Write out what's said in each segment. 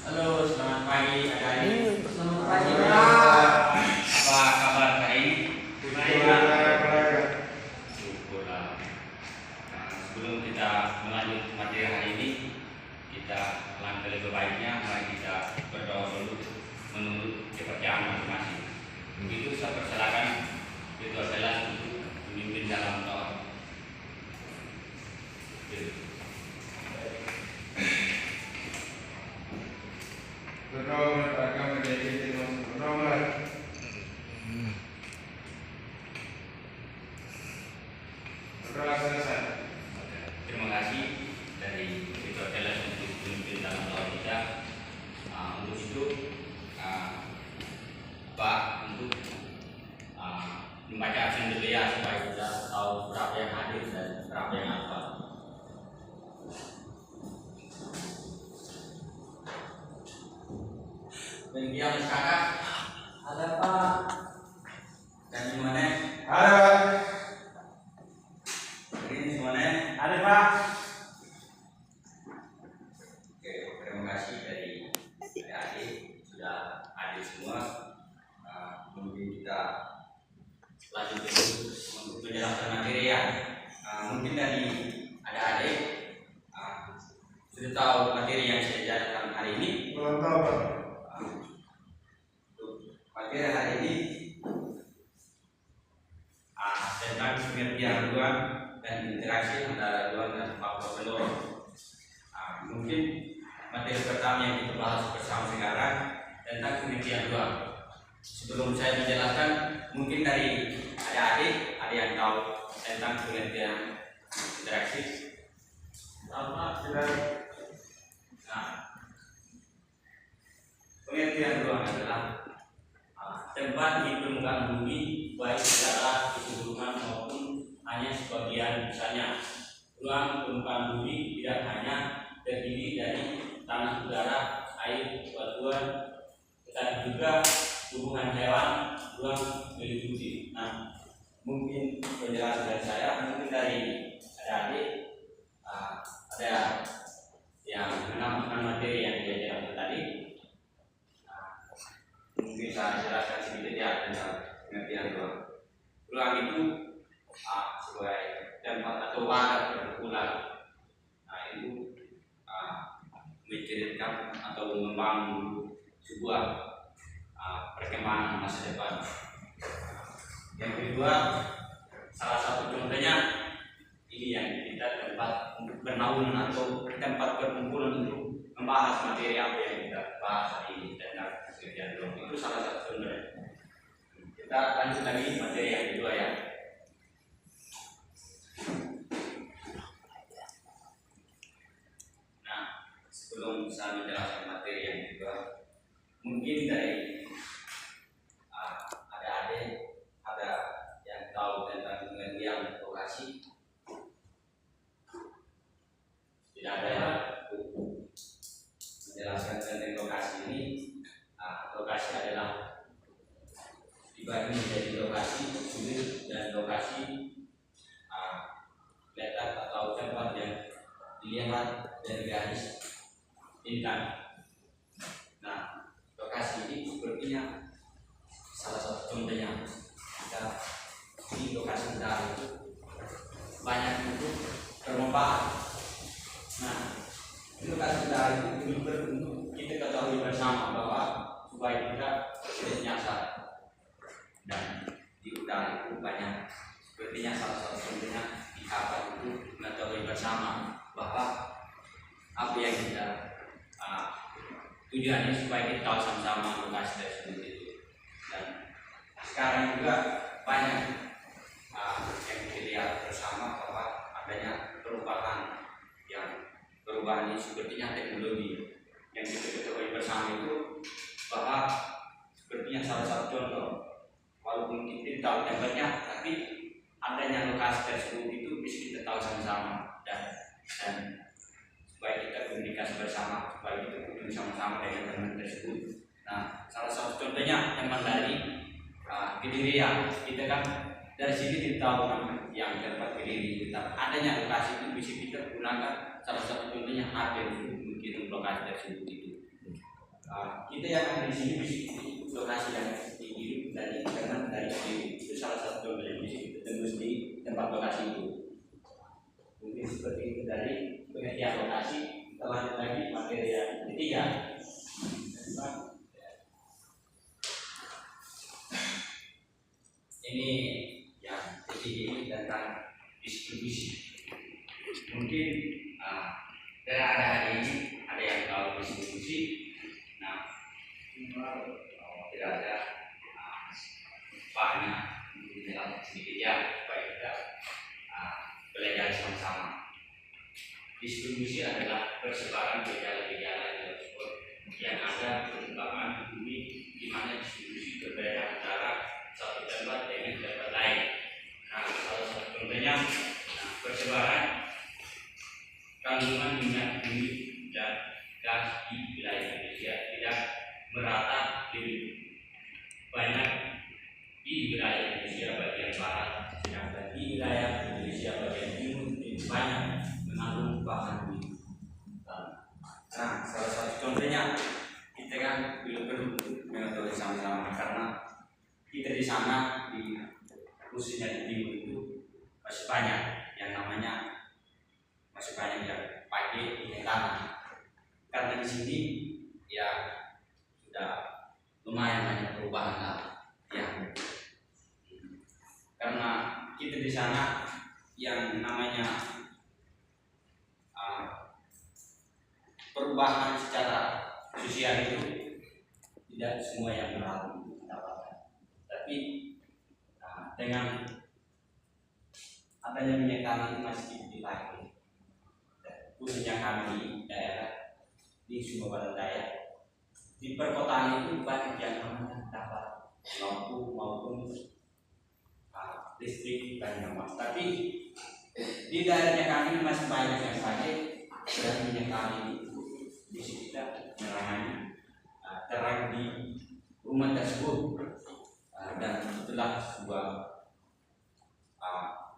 Halo, selamat pagi adik-adik. Selamat pagi, Pak. Apa kabar hari ini? Baik. Syukurlah. Nah, sebelum kita melanjut materi hari ini, kita langkah lebih baiknya mari kita berdoa dulu menurut kepercayaan masing-masing. Begitu saya persilakan itu adalah untuk memimpin dalam doa. Berdoa agama menjadi berdoa. Berdoa selesai. Terima kasih dari itu adalah untuk memimpin dalam doa kita. Untuk itu Pak untuk membaca absen dulu ya supaya kita tahu berapa yang hadir dan berapa yang apa. Bagaimana kakak? Ada, Pak. Dan gimana? Ada. Ini gimana? Ada Pak. Oke, terima kasih dari adik-adik sudah hadir semua. Mungkin kita lanjut dulu untuk menjelaskan materi ya. Mungkin dari adik-adik sudah tahu materi yang saya jelaskan hari ini. Belum tahu Pak. Materi hari ini tentang pengertian ruang dan interaksi antara ruang dan faktor pendorong. Mungkin materi pertama yang kita bahas bersama sekarang tentang pengertian ruang. Sebelum saya menjelaskan, mungkin dari adik-adik ada yang tahu tentang pengertian interaksi. Apa tidak? Nah, pengertian ruang adalah tempat di permukaan bumi baik secara keseluruhan maupun hanya sebagian. Misalnya ruang permukaan bumi tidak hanya terdiri dari tanah, udara, air, batuan, tetapi juga hubungan hewan, ruang meliputi. Nah, mungkin penjelasan dari saya, mungkin dari adik-adik ada yang menambahkan materi yang diajarkan tadi. Mungkin saya jelaskan sedikit ya tentang pengertian ruang. Ruang itu sebagai tempat atau wadah berkumpulan. Nah, itu menceritakan atau membangun sebuah perkembangan masa depan. Yang kedua, salah satu contohnya ini yang kita tempat untuk bernaung atau tempat berkumpulan untuk membahas materi apa yang kita bahas hari ini tentang pengertian ruang. Itu salah satu contohnya. Kita lanjut lagi materi yang kedua ya. Nah, sebelum saya menjelaskan materi yang kedua, mungkin dari adik-adik ada yang tahu tentang pengertian lokasi? Tidak ada ya. Menjelaskan tentang lokasi ini, lokasi adalah dibagi menjadi lokasi sudut dan lokasi letak atau tempat yang dilihat dari garis bintang. Nah, lokasi ini sepertinya salah satu contohnya kita di lokasi udara itu banyak untuk permukaan. Nah, di lokasi udara itu untuk kita ketahui bersama bahwa supaya kita tidak nyasar. Dan di udara itu banyak, sepertinya salah satu contohnya di kapal itu mengetahui bersama bahwa apa yang kita tujuannya supaya kita tahu sama-sama lokasi tersebut itu. Dan sekarang juga banyak yang kita lihat bersama bahwa adanya perubahan ini sepertinya teknologi yang kita ketahui bersama itu bahwa sepertinya salah satu contoh. Walaupun kita tahu tempatnya, tapi adanya lokasi tersebut itu bisa kita tahu sama-sama dan supaya kita komunikasi bersama, supaya kita kunjung sama-sama dengan teman tersebut. Nah, salah satu contohnya teman dari Kedirian, kita kan dari sini kita tahu yang tempat Kediri, tapi adanya lokasi itu bisa kita gunakan. Salah satu contohnya ada itu mungkin lokasi tersebut itu. Kita yang ada di sini di lokasi yang tinggi dari karena dari sini itu salah satu contoh yang bisa kita tembus di tempat lokasi itu. Mungkin seperti itu dari pengertian lokasi. Kita lanjut lagi materi yang ketiga. Ini yang ketiga ini tentang distribusi. Mungkin ada hari ini ada yang tahu distribusi. Nah, tidak ada banyak di dalam sedikit ya supaya kita belajar sama-sama. Distribusi adalah persebaran gejala-gejala tersebut yang ada perkembangan di bumi di mana distribusi berbeda antara satu tempat dengan tempat lain. Nah, salah satu contohnya persebaran kandungan minyak bumi dan gas di wilayah Indonesia tidak merata, lebih banyak di wilayah Indonesia bagian barat, sedangkan di wilayah Indonesia bagian timur lebih banyak mengandung bahan bumi. Nah, salah satu contohnya kita kan perlu mengetahui sama-sama karena kita di sana di khususnya di timur itu masih banyak yang namanya yang pakai minyak tanah. Karena di sini ya sudah lumayan banyak perubahan lah ya. Karena kita di sana yang namanya perubahan secara sosial itu tidak semua yang berhasil mendapatkan. Tapi dengan adanya minyak tanah itu masih dipakai. Khususnya kami di daerah di Sumatera Barat Daya di perkotaan itu banyak yang namanya dapat lampu maupun listrik dan nyaman. Tapi di daerahnya kami masih banyak yang pakai dan minyak kami di sekitar merangi terang di rumah tersebut dan itulah sebuah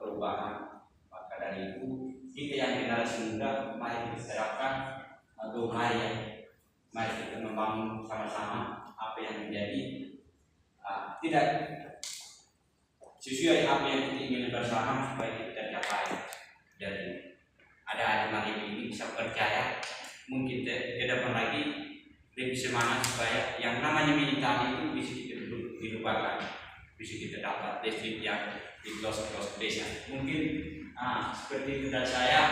perubahan. Maka dari itu kita yang generasi muda mari kita terapkan atau mari kita membangun sama-sama apa yang menjadi tidak sesuai apa yang kita ingin bersama supaya kita capai. Jadi ada hari ini bisa percaya mungkin ke depan lagi lebih semangat supaya yang namanya militan itu bisa kita dilupakan, bisa kita dapat listrik yang di pelosok desa. Mungkin seperti itu dari saya.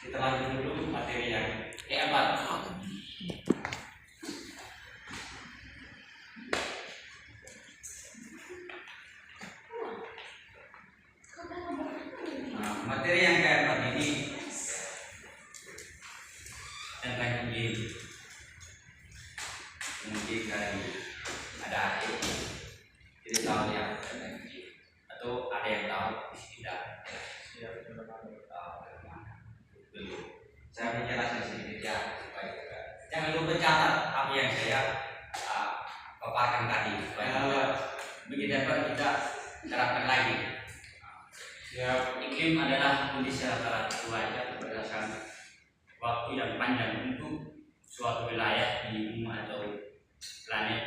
Kita lanjut dulu materi yang keempat. Materi yang keempat ini tentang iklim. Mungkin dari ada adik tidak tahu ya tentang iklim, atau ada yang tahu tidak? Belum. Saya menjelaskan sedikit ya supaya jangan lupa catat apa yang saya paparkan tadi supaya begitu dapat kita terapkan lagi. Ya, iklim adalah kondisi rata-rata cuaca berdasarkan waktu yang panjang untuk suatu wilayah di bumi atau planet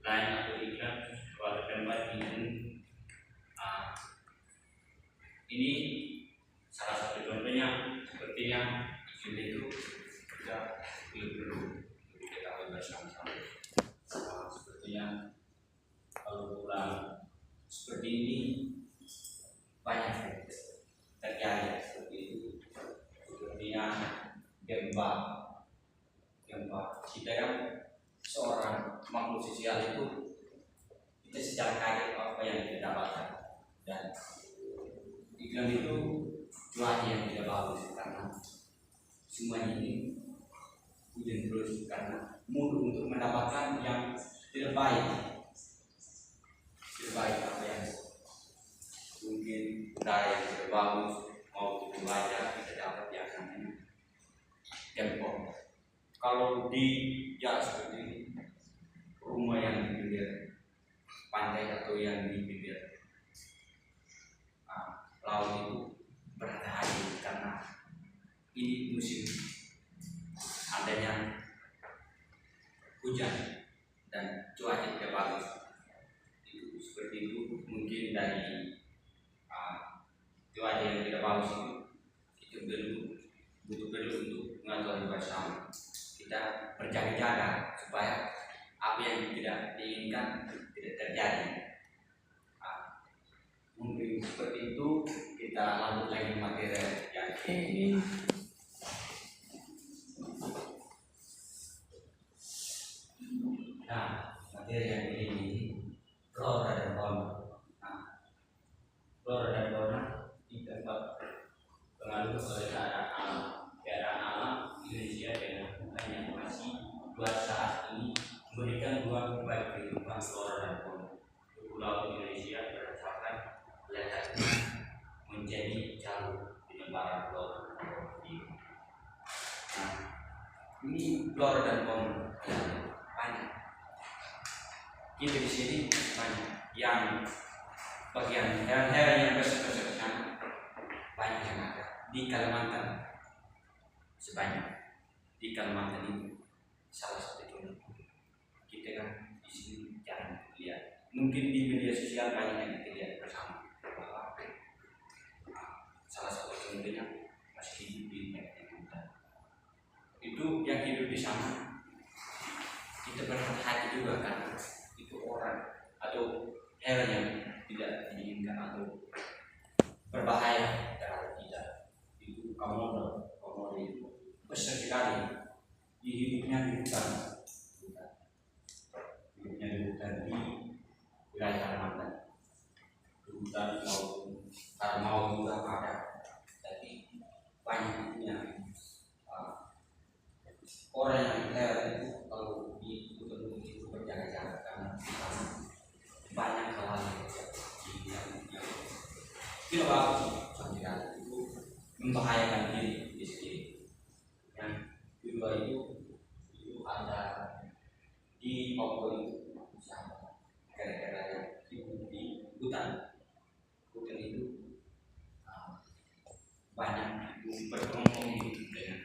lain atau iklim suatu tempat di bumi. Ini salah satu contohnya sepertinya iklim itu kita perlu diketahui bersama-sama. Sepertinya kalau bulan seperti ini banyak terjadi seperti itu. Sepertinya gempa. Kita kan seorang makhluk sosial itu kita secara kaget apa yang kita dapatkan dan iklim itu cuaca yang tidak bagus karena semuanya ini hujan terus karena mudah untuk mendapatkan yang terbaik apa yang mungkin udara yang tidak bagus maupun cuaca kita dapat yang namanya tempok. Kalau di seperti ini rumah yang di pinggir pantai atau yang di pinggir laut itu berhati-hati karena ini musim adanya hujan dan cuaca tidak bagus. Itu seperti itu mungkin dari cuaca yang tidak bagus itu butuh untuk mengatur bersama. Kita berjaga-jaga supaya apa yang tidak diinginkan tidak terjadi. Mungkin seperti itu. Kita lanjut lagi materi yang ini. Nah, materi yang ini flora dan fauna. Nah, flora dan fauna kita pengaruh oleh keadaan alam Indonesia dengan hutan yang masih buat saat ini memberikan ruang bagi kehidupan flora dan fauna. Pulau Indonesia berdasarkan letaknya menjadi jalur penyebaran flora dan fauna. Nah, ini flora dan fauna banyak. Kita di sini banyak yang bagian hewan-hewan yang besar-besar sana banyak yang ada di Kalimantan. Sebanyak di Kalimantan itu salah satu contoh. Kita kan di sini jarang lihat. Mungkin di media sosial banyak yang kita lihat bersama. Bahwa salah satu contohnya masih hidup di Kalimantan. Itu yang hidup di sana. Kita berhati-hati juga kan. Itu orang atau hewan yang tidak diinginkan atau berbahaya terhadap kita. Itu komodo itu besar sekali di hidupnya di hutan di wilayah Kalimantan, di hutan maupun harimau juga ada. Tapi banyaknya orang yang hewan itu kalau di hutan itu berjaga-jaga karena banyak hal yang tidak bagus sampai itu membahayakan diri di sini. Yang kedua itu ada di Papua itu gara-gara hidup di hutan itu banyak berkelompok dengan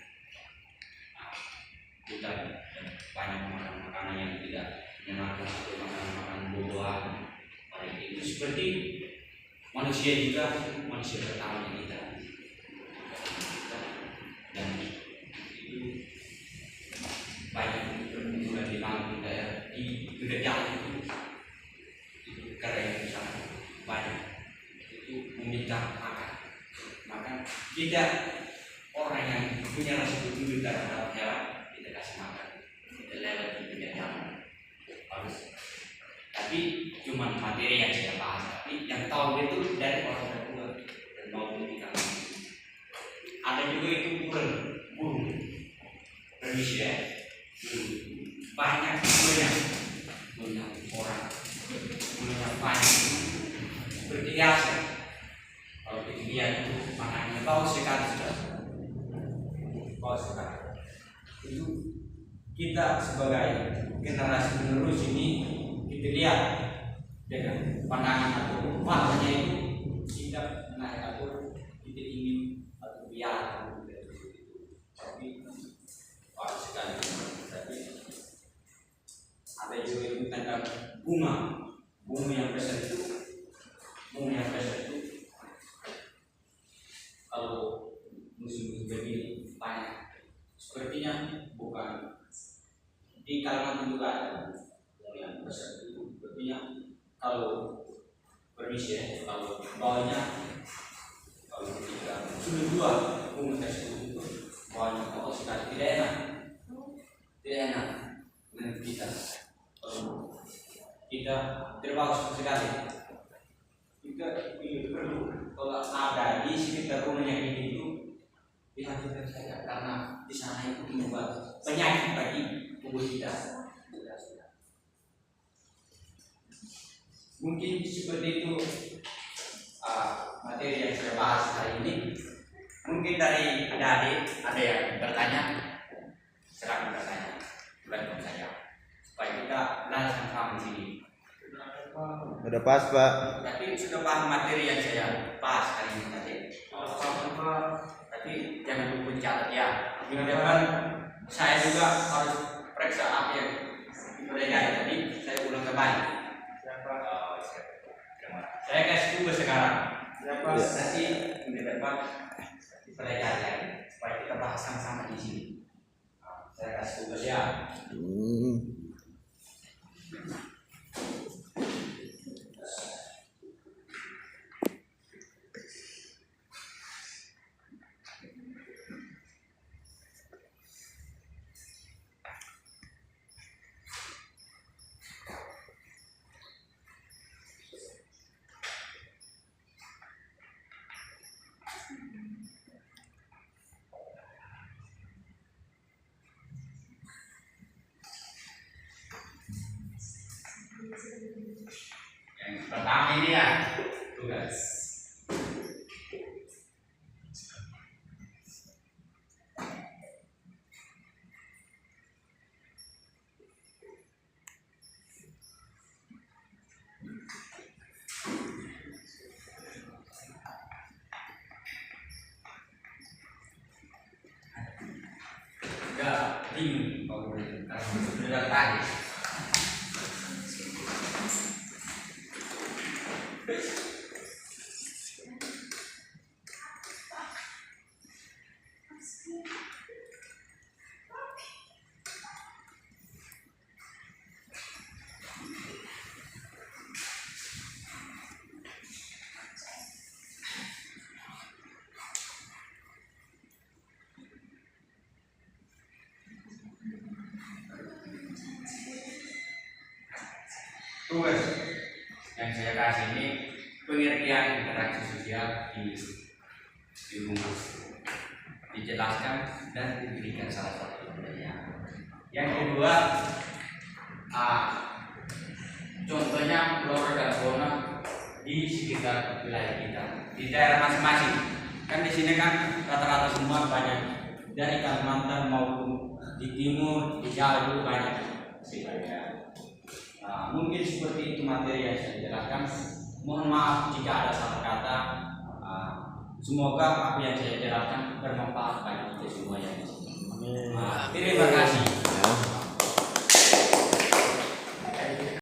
hutan dan banyak makanan yang tidak menyenangkan atau makanan buah-buahan. Mereka itu seperti manusia juga, manusia pertama kita. Dan itu banyak perkumpulan di Maluku daerah di Gedang itu keren di sana banyak itu meminta makan. Kita orang yang punya rasa peduli terhadap hewan kita kasih makan, kita lewat di pinggir jalan bagus. Tapi cuma materi yang saya bahas, tapi yang tahu itu dari orang tua dan maupun di kalangan. Ada juga itu burung Indonesia banyak orang banyak seperti biasa. Kalau kita lihat itu makanannya bagus sekali itu kita sebagai generasi penerus ini kita lihat dengan pandangan atau matanya itu tidak menarik atau kita ingin atau biar tapi bagus sekali. Tapi ada juga yang tentang bunga yang besar itu kalau musim begini banyak sepertinya bukan di Kalimantan juga ada yang besar itu sepertinya kalau permisi kalau bawahnya kalau kita sudah dua bunga tersebut itu bawahnya kalau sekali tidak enak dengan kita terbawa sekali. Kita perlu kalau ada di sekitar rumahnya ini itu dihadirkan saja karena di sana itu membuat penyakit bagi tubuh kita. Mungkin seperti itu materi yang saya bahas hari ini. Mungkin dari adik-adik ada yang bertanya, silakan bertanya, bantu saya supaya kita belajar paham di sini. Udah pas, Pak. Tapi sudah paham materi yang saya bahas hari ini tadi. Tapi jangan lupa dicatat ya. Minggu depan saya juga harus periksa apa yang pelajari tadi saya ulang kembali. Siapa? Saya kasih tugas sekarang. Siapa? Nanti minggu depan pelajari lagi supaya kita bahas sama-sama di sini. Saya kasih tugas ya. Yang pertama ini ya tugas. Enggak bingung kalau karena sudah tadi. Tugas yang saya kasih ini pengertian interaksi sosial di rumah, dijelaskan dan diberikan salah satu contohnya. Yang kedua, contohnya flora dan fauna di sekitar wilayah kita, di daerah masing-masing. Kan di sini kan rata-rata semua banyak dari Kalimantan maupun di timur, di Jawa juga banyak sebenarnya. Mungkin seperti itu materi yang saya jelaskan. Mohon maaf jika ada salah kata. Semoga apa yang saya jelaskan bermanfaat bagi kita semuanya. Terima kasih.